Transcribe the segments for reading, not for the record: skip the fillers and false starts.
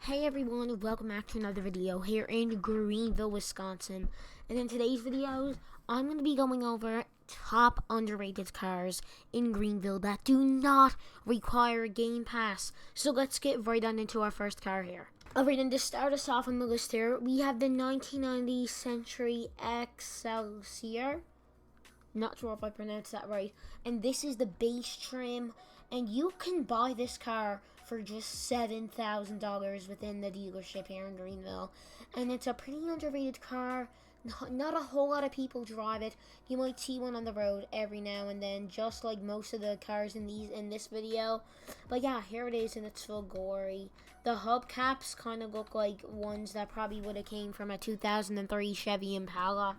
Hey everyone, welcome back to another video here in Greenville, Wisconsin. And in today's videos, I'm going to be going over top underrated cars in Greenville that do not require a game pass. So let's get right on into our first car here. Alright, and to start us off on the list here, we have the 1990 Century Excelsior. Not sure if I pronounced that right. And this is the base trim, and you can buy this car for just $7,000 within the dealership here in Greenville. And it's a pretty underrated car. Not a whole lot of people drive it. You might see one on the road every now and then, just like most of the cars in this video. But yeah, here it is in its full glory. The hubcaps kind of look like ones that probably would have came from a 2003 Chevy Impala.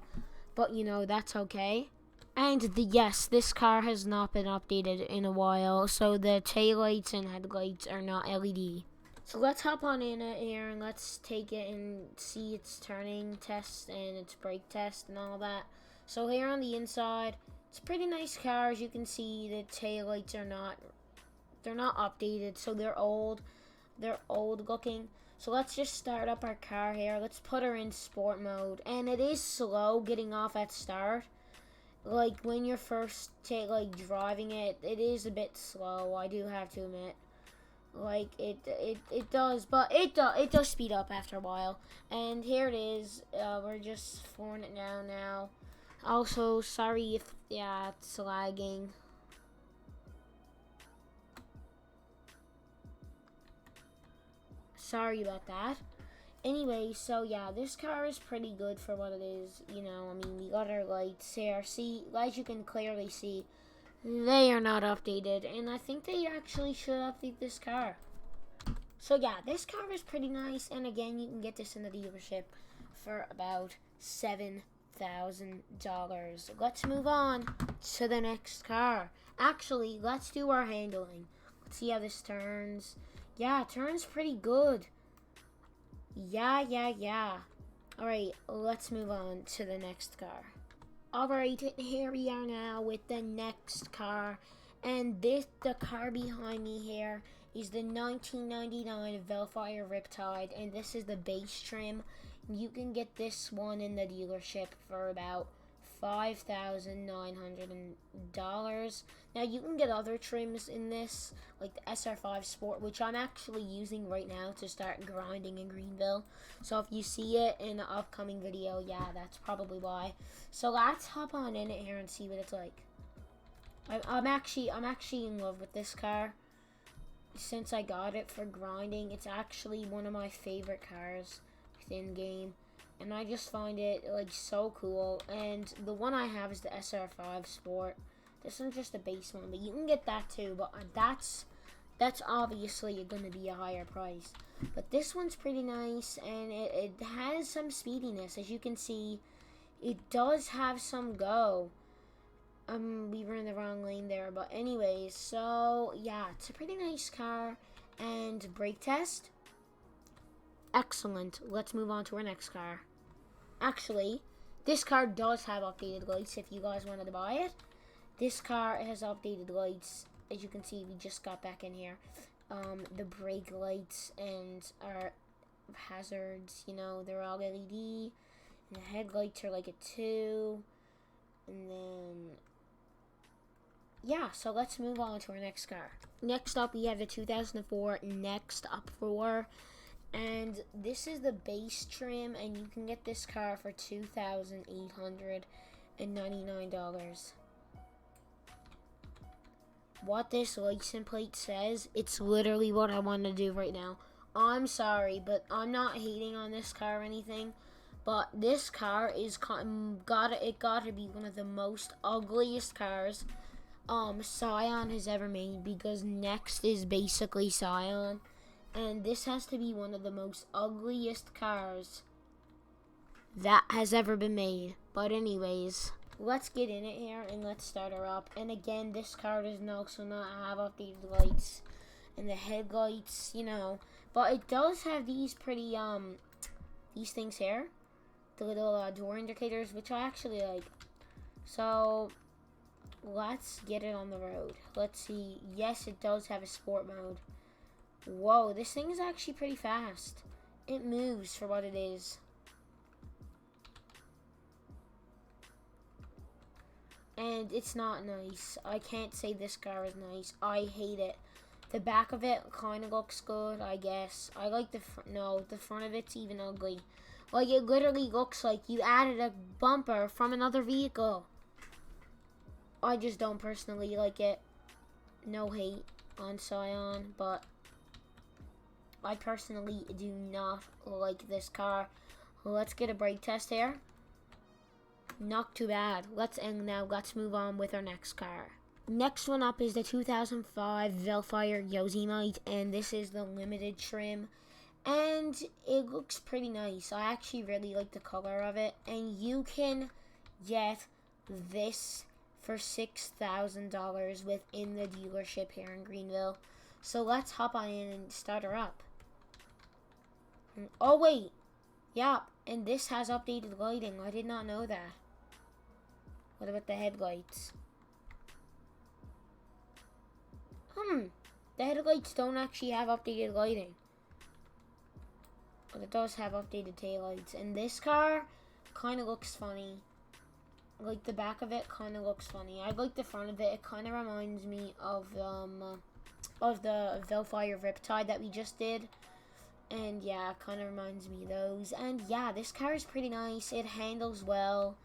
But you know, that's okay. And yes, this car has not been updated in a while, so the taillights and headlights are not LED. So let's hop on in here and let's take it and see its turning test and its brake test and all that. So here on the inside, it's a pretty nice car. As you can see, the taillights are they're not updated, so they're old. They're old looking. So let's just start up our car here. Let's put her in sport mode, and it is slow getting off at start. Like, when you're first, driving it, it is a bit slow, I do have to admit. Like, it does, but it does speed up after a while. And here it is, we're just flooring it down now. Also, sorry if, yeah, it's lagging. Sorry about that. Anyway, so yeah, this car is pretty good for what it is, you know. I mean, we got our lights here. See, as you can clearly see, they are not updated, and I think they actually should update this car. So yeah, this car is pretty nice, and again, you can get this in the dealership for about $7,000. Let's move on to the next car. Actually, let's do our handling. Let's see how this turns. Yeah, it turns pretty good. Yeah. Alright, let's move on to the next car. Alright, here we are now with the next car. And the car behind me here is the 1999 Vellfire Riptide. And this is the base trim. You can get this one in the dealership for about $5,900. Now you can get other trims in this, like the Sr5 Sport, which I'm actually using right now to start grinding in Greenville. So if you see it in the upcoming video, yeah, that's probably why. So let's hop on in it here and see what it's like. I'm actually in love with this car. Since I got it for grinding, it's actually one of my favorite cars within game. And I just find it, like, so cool. And the one I have is the Sr5 Sport. This one's just a base one, but you can get that too. But that's obviously going to be a higher price. But this one's pretty nice, and it has some speediness. As you can see, it does have some go. We were in the wrong lane there. But anyways, so, yeah, it's a pretty nice car. And brake test? Excellent. Let's move on to our next car. Actually, this car does have updated lights if you guys wanted to buy it. This car has updated lights. As you can see, we just got back in here. The brake lights and our hazards, you know, they're all LED. And the headlights are like a 2. And then, yeah, so let's move on to our next car. Next up, we have the 2004 N3XT Uproar. And this is the base trim, and you can get this car for $2,899. What this license plate says, it's literally what I want to do right now. I'm sorry, but I'm not hating on this car or anything. But this car is gotta be one of the most ugliest cars Scion has ever made, because N3XT is basically Scion. And this has to be one of the most ugliest cars that has ever been made. But anyways, let's get in it here and let's start her up. And again, this car does also not have updated lights and the headlights, you know. But it does have these pretty, these things here. The little door indicators, which I actually like. So, let's get it on the road. Let's see. Yes, it does have a sport mode. Whoa, this thing is actually pretty fast. It moves for what it is. And it's not nice. I can't say this car is nice. I hate it. The back of it kind of looks good, I guess. I like the no, the front of it's even ugly. Like, it literally looks like you added a bumper from another vehicle. I just don't personally like it. No hate on Scion, but I personally do not like this car. Let's get a brake test here. Not too bad. Let's move on with our next car. Next one up is the 2005 Vellfire Yosemite, and this is the limited trim. And it looks pretty nice. I actually really like the color of it. And you can get this for $6,000 within the dealership here in Greenville. So let's hop on in and start her up. Oh wait, yeah, and this has updated lighting. I did not know that. What about the headlights? The headlights don't actually have updated lighting. But it does have updated taillights. And this car kind of looks funny. Like, the back of it kind of looks funny. I like the front of it. It kind of reminds me of the Vellfire Riptide that we just did. And yeah, it kind of reminds me of those. And yeah, this car is pretty nice. It handles well.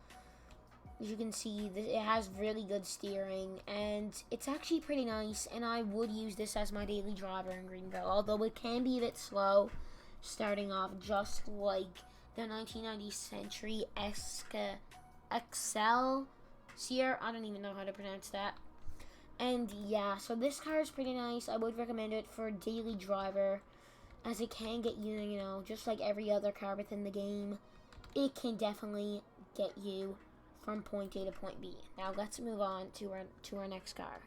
As you can see, it has really good steering, and it's actually pretty nice, and I would use this as my daily driver in Greenville, although it can be a bit slow starting off, just like the 1990 Century Excelsior. I don't even know how to pronounce that. And yeah, so this car is pretty nice. I would recommend it for a daily driver, as it can get you, you know, just like every other car within the game, it can definitely get you from point A to point B. Now let's move on to our next car.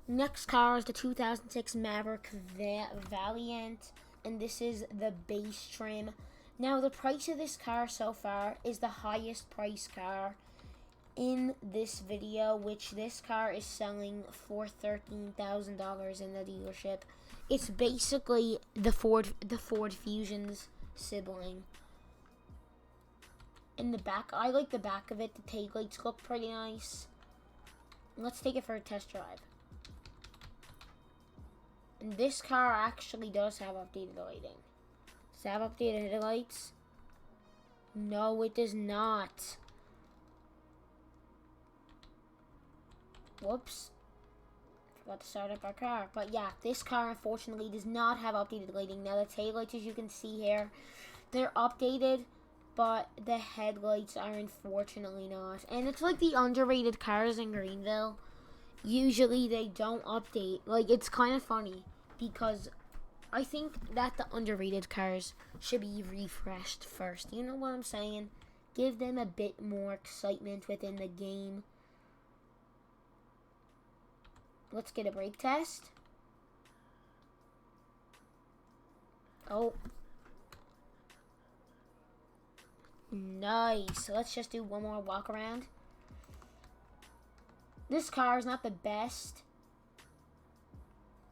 Next car is the 2006 Maverick Valiant, and this is the base trim. Now the price of this car so far is the highest price car in this video, which this car is selling for $13,000 in the dealership. It's basically the Ford Fusion's sibling. In the back, I like the back of it. The taillights look pretty nice. Let's take it for a test drive. And this car actually does have updated lighting. Does it have updated headlights? No, it does not. Whoops. Forgot to start up our car. But yeah, this car unfortunately does not have updated lighting. Now the taillights, as you can see here, they're updated, but the headlights are unfortunately not. And it's like the underrated cars in Greenville. Usually they don't update. Like, it's kind of funny because I think that the underrated cars should be refreshed first. You know what I'm saying? Give them a bit more excitement within the game. Let's get a brake test. Oh. Nice. Let's just do one more walk around. This car is not the best,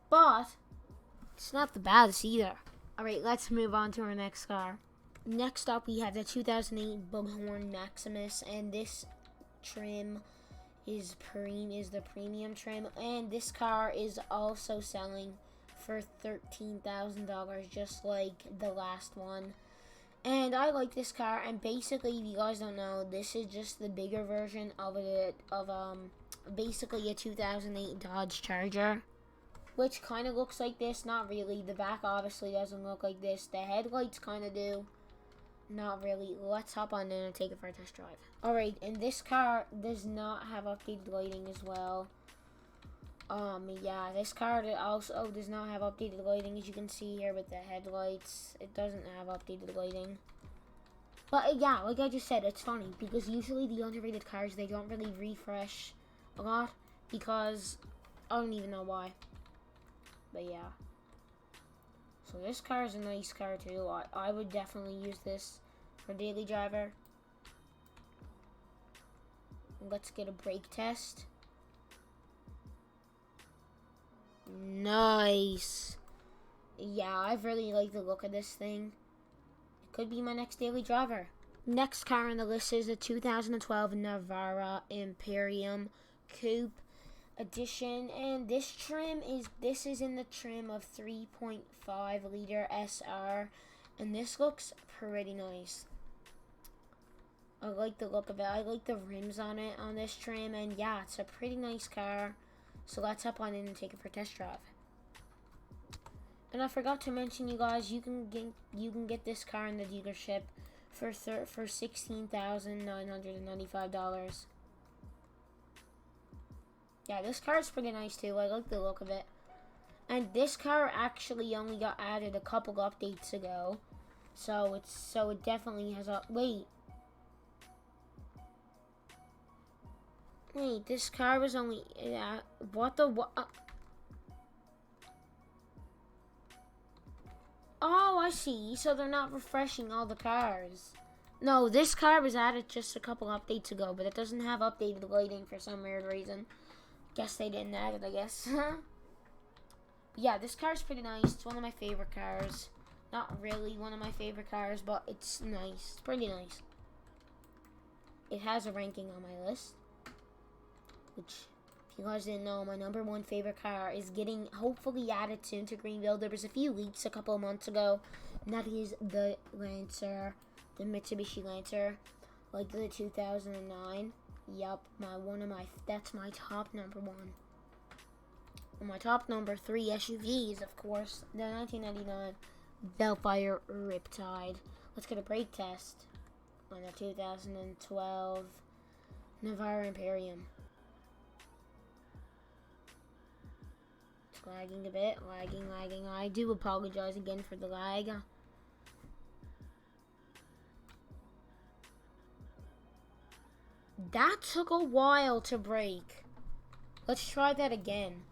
but it's not the baddest either. Alright, let's move on to our next car. Next up, we have the 2008 Bullhorn Maximus, and this trim is the premium trim, and this car is also selling for $13,000, just like the last one. And I like this car, and basically, if you guys don't know, this is just the bigger version of basically a 2008 Dodge Charger, which kind of looks like this. Not really. The back obviously doesn't look like this. The headlights kind of do. Not really. Let's hop on in and take it for a test drive. Alright, and this car does not have updated lighting as well. Yeah, this car also does not have updated lighting, as you can see here with the headlights. It doesn't have updated lighting. But yeah, like I just said, it's funny because usually the underrated cars, they don't really refresh a lot because I don't even know why. But yeah. So this car is a nice car too. I would definitely use this for daily driver. Let's get a brake test. Nice. yeah, I really like the look of this thing. It could be my next daily driver. Next car on the list is the 2012 Navara Imperium Coupe edition, and this is in the trim of 3.5 liter SR, and this looks pretty nice. I like the look of it. I like the rims on it on this trim, and yeah, it's a pretty nice car. So let's hop on in and take it for a test drive. And I forgot to mention, you guys, you can get this car in the dealership for $16,995. Yeah, this car is pretty nice too. I like the look of it. And this car actually only got added a couple updates ago, so it definitely has a wait. This car was only what? Oh, I see. So they're not refreshing all the cars. No, this car was added just a couple updates ago, but it doesn't have updated lighting for some weird reason. Guess they didn't add it, I guess. Yeah, this car is pretty nice. It's one of my favorite cars. Not really one of my favorite cars, but it's nice. It's pretty nice. It has a ranking on my list, which, if you guys didn't know, my #1 favorite car is getting hopefully added soon to Greenville. There was a few leaks a couple of months ago, and that is the Lancer, the Mitsubishi Lancer, like the 2009. Yup, that's my top #1. And my top #3 SUVs, of course, the 1999 Vellfire Riptide. Let's get a brake test on the 2012 Navara Imperium. It's lagging a bit, lagging. I do apologize again for the lag. That took a while to brake. Let's try that again.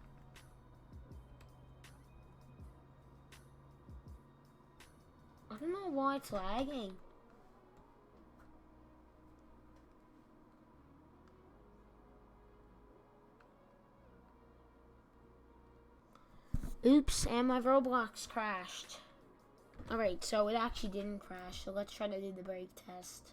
I don't know why it's lagging. Oops, and my Roblox crashed. Alright, so it actually didn't crash, so let's try to do the brake test.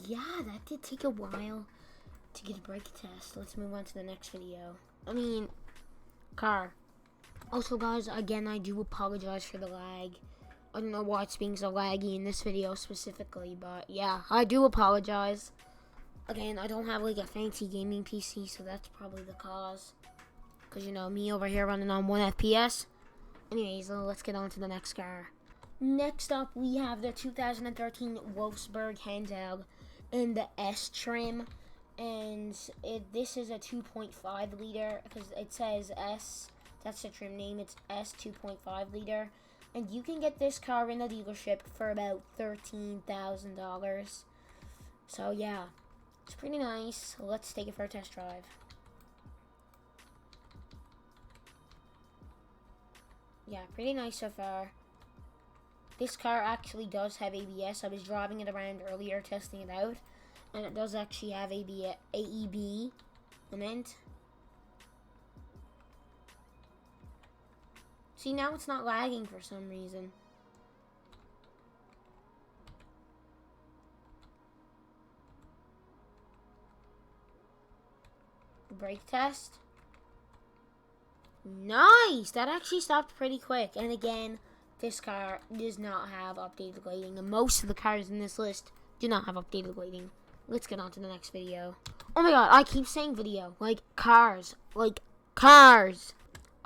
Yeah, that did take a while to get a brake test. Let's move on to the next video. Car. Also, guys, again, I do apologize for the lag. I don't know why it's being so laggy in this video specifically, but yeah, I do apologize. Again, I don't have like a fancy gaming PC, so that's probably the cause. Because, you know, me over here running on 1 FPS. Anyways, let's get on to the next car. Next up, we have the 2013 Wolfsburg Handel in the S trim. And this is a 2.5 liter, because it says S, that's the trim name, it's S 2.5 liter. And you can get this car in the dealership for about $13,000. So yeah, it's pretty nice. Let's take it for a test drive. Yeah, pretty nice so far. This car actually does have ABS. I was driving it around earlier, testing it out. And it does actually have AEB in it. See, now it's not lagging for some reason. Brake test. Nice! That actually stopped pretty quick. And again, this car does not have updated lighting. And most of the cars in this list do not have updated lighting. Let's get on to the next video. Oh my god, I keep saying video. Like cars. Like cars.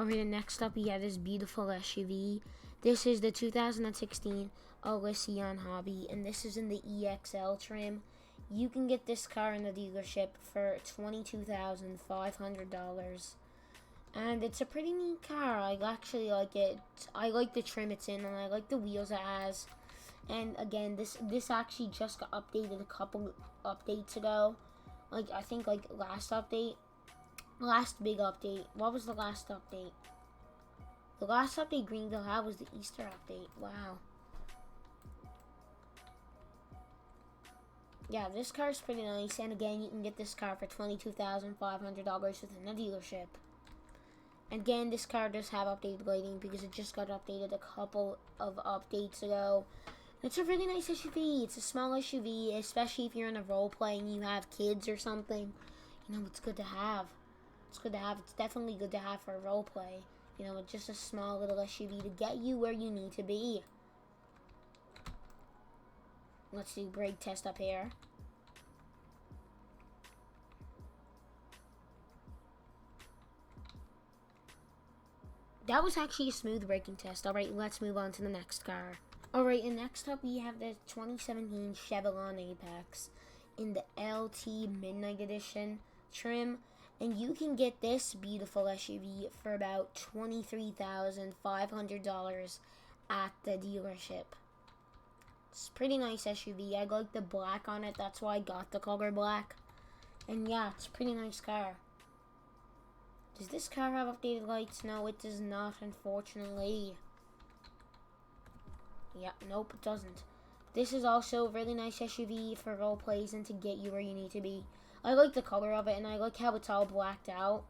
Alright, next up we have this beautiful SUV. This is the 2016 Elysion Hobby, and this is in the EXL trim. You can get this car in the dealership for $22,500. And it's a pretty neat car. I actually like it. I like the trim it's in, and I like the wheels it has. And again, this actually just got updated a couple updates ago. Like, I think, like, last update. Last big update. What was the last update? The last update Greenville had was the Easter update. Wow. yeah, this car is pretty nice. And again, you can get this car for $22,500 within the dealership. And again, this car does have updated lighting because it just got updated a couple of updates ago. It's a really nice SUV. It's a small SUV, especially if you're in a role play and you have kids or something. You know, it's good to have. It's good to have. It's definitely good to have for a role play. You know, it's just a small little SUV to get you where you need to be. Let's do brake test up here. That was actually a smooth braking test. Alright, let's move on to the next car. Alright, and next up we have the 2017 Chevlon Apex in the LT Midnight Edition trim. And you can get this beautiful SUV for about $23,500 at the dealership. It's a pretty nice SUV. I like the black on it. That's why I got the color black. And yeah, it's a pretty nice car. Does this car have updated lights? No, it does not, unfortunately. Yeah, nope, it doesn't. This is also a really nice SUV for role plays and to get you where you need to be. I like the color of it, and I like how it's all blacked out.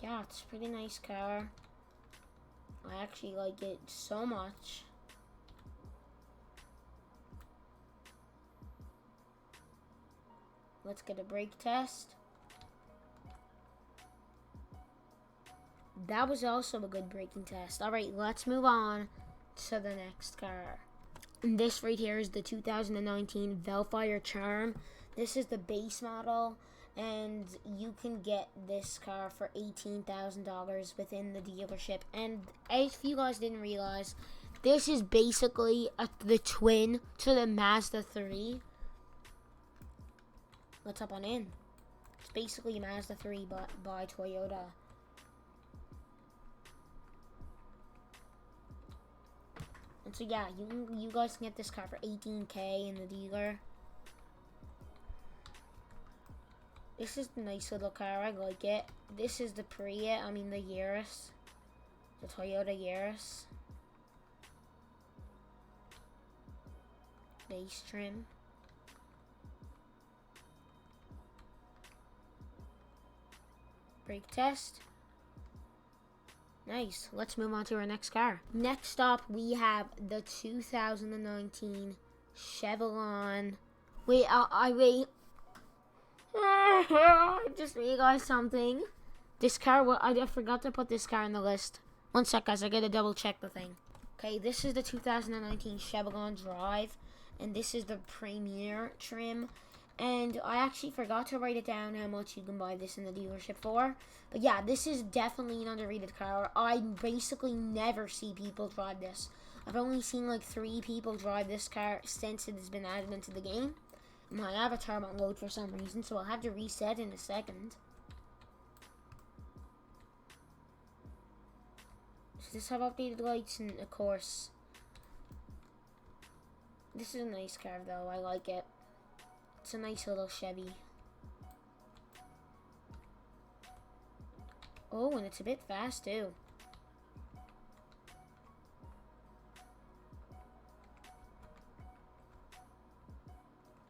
Yeah, it's a pretty nice car. I actually like it so much. Let's get a brake test. That was also a good braking test. Alright, let's move on to the next car. And this right here is the 2019 Vellfire Charm. This is the base model, and you can get this car for $18,000 within the dealership. And if you guys didn't realize, this is basically the twin to the Mazda 3. Let's hop on in. It's basically Mazda 3 by Toyota. And so yeah, you guys can get this car for $18K in the dealer. This is a nice little car. I like it. This is the the Yaris. The Toyota Yaris. Base trim. Brake test. Nice. Let's move on to our next car. Next up, we have the 2019 Chevlon. Wait, wait. I just realized something. This car, I forgot to put this car in the list. One sec, guys. I gotta double check the thing. Okay, this is the 2019 Chevlon Drive, and this is the Premier trim. And I actually forgot to write it down how much you can buy this in the dealership for. But yeah, this is definitely an underrated car. I basically never see people drive this. I've only seen like 3 people drive this car since it has been added into the game. My avatar won't load for some reason, so I'll have to reset in a second. Does this have updated lights? And of course. This is a nice car though, I like it. It's a nice little Chevy. Oh, and it's a bit fast too.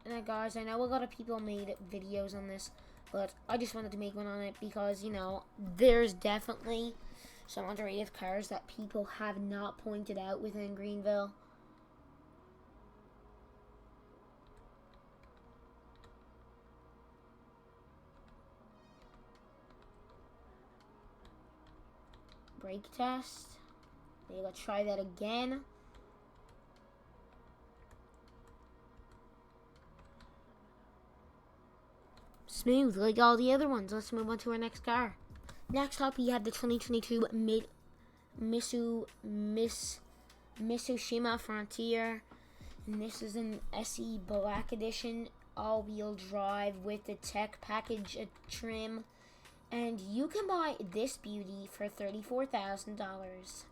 And guys, I know a lot of people made videos on this, but I just wanted to make one on it because, you know, there's definitely some underrated cars that people have not pointed out within Greenville. Brake test. Okay, let's try that again. Smooth, like all the other ones. Let's move on to our next car. Next up, we have the 2022 Mitsubishi Frontier. And this is an SE Black Edition, all-wheel drive with the tech package trim. And you can buy this beauty for $34,000.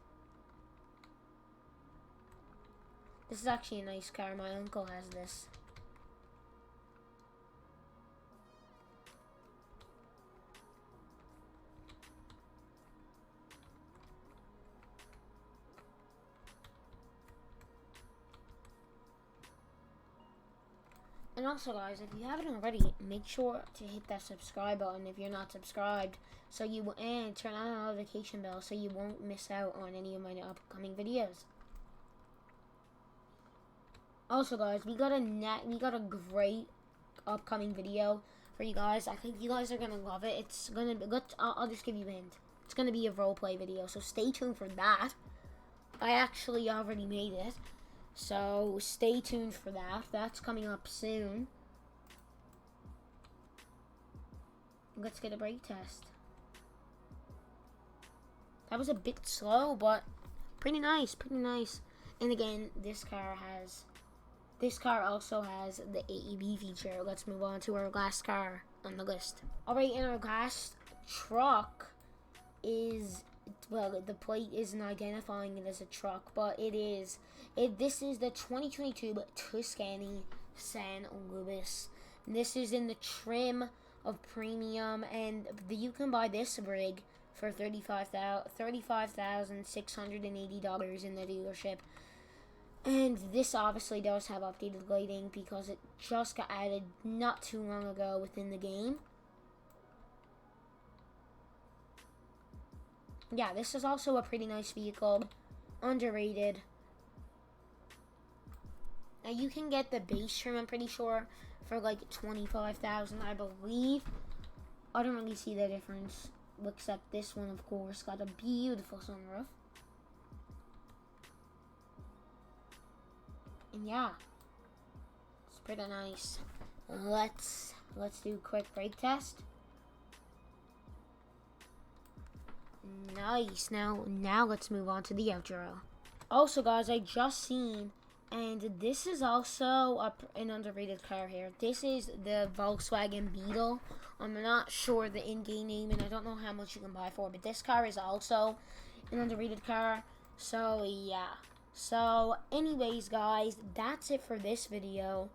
This is actually a nice car. My uncle has this. And also, guys, if you haven't already, make sure to hit that subscribe button if you're not subscribed, so you will, and turn on the notification bell so you won't miss out on any of my upcoming videos. Also, guys, we got a great upcoming video for you guys. I think you guys are gonna love it. It's gonna be good. I'll just give you a hint. It's gonna be a roleplay video, so stay tuned for that. I actually already made it, so stay tuned for that. That's coming up soon. Let's get a brake test. That was a bit slow, but pretty nice, pretty nice. And again, this car also has the AEB feature. Let's move on to our last car on the list. Alright, and our last truck is, well, the plate isn't identifying it as a truck, but it is. This is the 2022 Tuscani San Luis. This is in the trim of premium, and you can buy this rig for $35,680 in the dealership. And this obviously does have updated lighting because it just got added not too long ago within the game. Yeah, this is also a pretty nice vehicle. Underrated. Now you can get the base trim, I'm pretty sure, for like $25,000, I believe. I don't really see the difference, except this one, of course, got a beautiful sunroof. And yeah, it's pretty nice. Let's do a quick brake test. Nice. Now let's move on to the outro. Also, guys, I just seen, and this is also an underrated car here. This is the Volkswagen Beetle. I'm not sure the in-game name, and I don't know how much you can buy for, but this car is also an underrated car. So yeah. So anyways, guys, that's it for this video.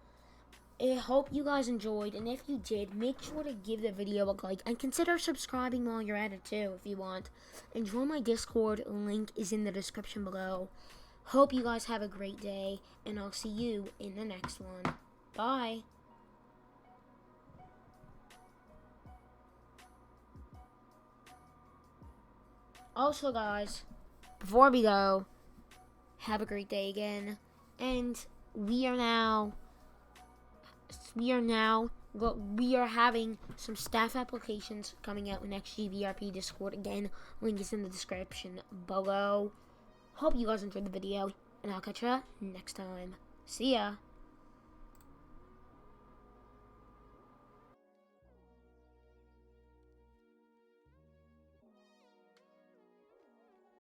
I hope you guys enjoyed, and if you did, make sure to give the video a like, and consider subscribing while you're at it too, if you want. And join my Discord, link is in the description below. Hope you guys have a great day, and I'll see you in the next one. Bye! Also, guys, before we go, have a great day again, and we are having some staff applications coming out in XGVRP Discord. Again, link is in the description below. Hope you guys enjoyed the video, and I'll catch you next time. See ya!